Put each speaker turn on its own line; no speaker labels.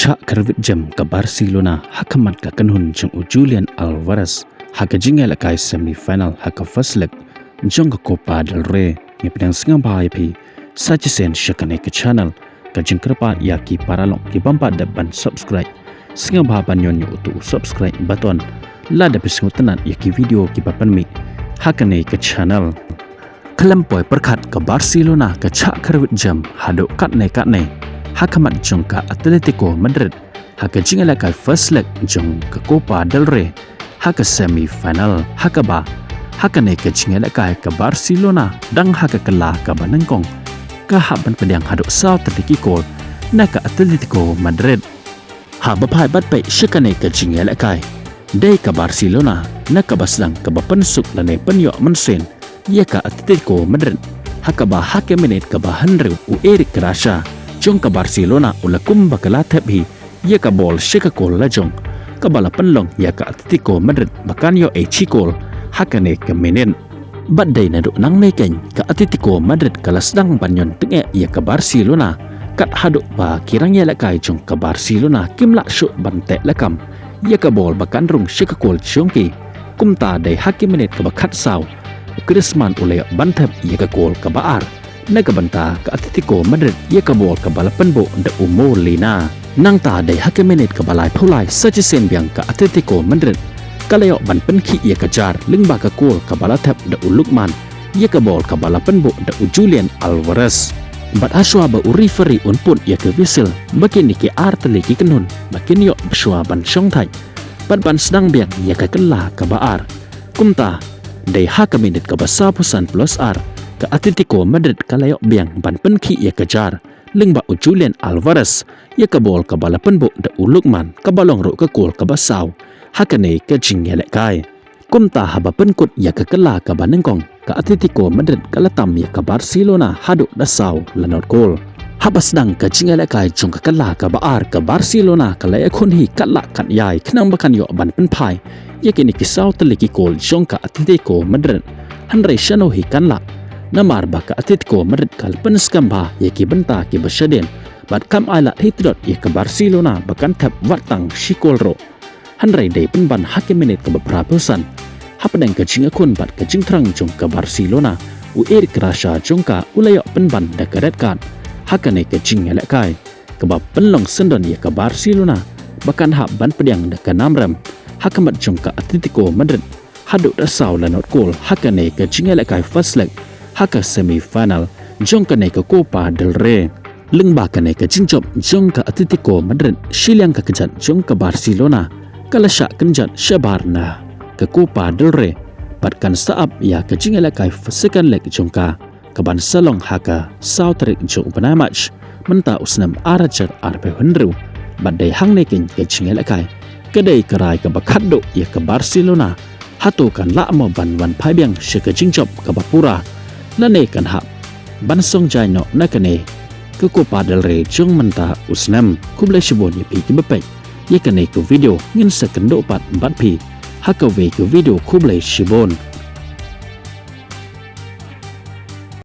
kecak kervit jam ke Barcelona hakamat ka kanhun jong Julian Alvarez haka jingal kai semi-final haka first leg jong ka Copa del Rey ni pedang sengang bahai pi sajisen syakane ke channel ka jing kerpa ya ki paralong ki bampa depan subscribe sengang bahai banyon yu tu subscribe button la da pisingu tenan ya ki video ki papan mi hakane ke channel kelampoi perkat ke Barcelona kecak kervit jam haduk kat ne hakamat jong ka Atletico Madrid haka jingala kai first leg jong ka Copa del Rey haka semi final haka ba haka ne ka jingala kai ka Barcelona dang haka kala ka banengkong ka haban pedang haduk South Atletico na ka Atletico Madrid ha bapai bat pai shikane ka jingala kai dai ka Barcelona na ka baslang ka bapensuk lane penyo mensen ya ka Atletico Madrid haka ba hake menit ka ba Henry u Eric Garcia jong ka Barcelona ula kumba ka latep hi ya ka bol shika kol la jong ka bala penlong ya ka Atletico Madrid bakan yo chikol hakane ka menen badai na do nang neken ka Atletico Madrid kala sedang banyon tenge ya ka Barcelona kat haduk ba kirang ya la kai jong ka Barcelona kimla syuk bante lakam ya ka bol bakan rung shika kol jongki kumta dai hakim menit ka bakat saw Griezmann ule bantep ya ka kol ka baar nagabanta ka Atletico Madrid ya ka bol ka balapan bo da umolina nang ta day hake menit ka balay phulai sajisen biang ka Atletico Madrid kalayo ban penki ya ka jar lingba ka kol ka balatap da ulukman ya ka bol ka balapan bo da Julian Alvarez bat aswa ba referee unput ya ka whistle bakin ni ki artele ki kenun bakin yo beswa ban syongthai bat ban sedang biang ya ka kala ka baar kumta day hake menit ka basa pusan plus r ka Atletico Madrid kalayok biang ban penki ya kejar lingba Julian Alvarez ya ka bol ka balapan bo da ulukman ka balong ro ka kol ka basaw hakane ka jingelek kai kumta haba penkut ya ka kala ka banengkong ka Atletico Madrid kalatam ya ka Barcelona haduk da saw lanot kol haba sedang ka jingelek kai jong ka kala ka baar ka Barcelona kalaya khon hi kala kat yai khnang bakan yo ban penpai ya kini ki saw teliki kol jong ka Atletico Madrid hanrei shano hi kanla namar baka Atletico Madrid kal penskam ba ya ki benta ki basyaden bat kam ala hitdot ya ke Barcelona bakan tap watang shikol ro hanrai dai penban hakim menit ke beprapusan hapadang ke jinga kun bat ke jingtrang jong ke Barcelona u Eric Garcia jongka ulayok penban da ke red card hakane ke jinga lekai ke bab penlong sendon ya ke Barcelona bakan hak ban pedang da ke namram hakamat jongka Atletico Madrid haduk da saw lanot kol hakane ke jinga lekai first leg haka semi-final jong kane ke Copa del Rey lengba kane ke jingjop jong ke Atletico Madrid shiliang ke kejat jong ke Barcelona kala syak kenjat syabarna ke Copa del Rey batkan saab ya ke jingala kai second leg jong ka ban salong haka Southrick jong penamach menta usnam arajar arpe henru badai hang nekin ke jingala kai kedai kerai ke bakaddo ya ke Barcelona hatu kan la mo ban pai biang syeke jingjop ke bapura lane kan hap bansong jai no nakane ke Copa del Rey jong menta usnam kublai shibon ye pi ki bepek ye kane ke video ngin sekendo pat bat pi haka ve ke video kublai shibon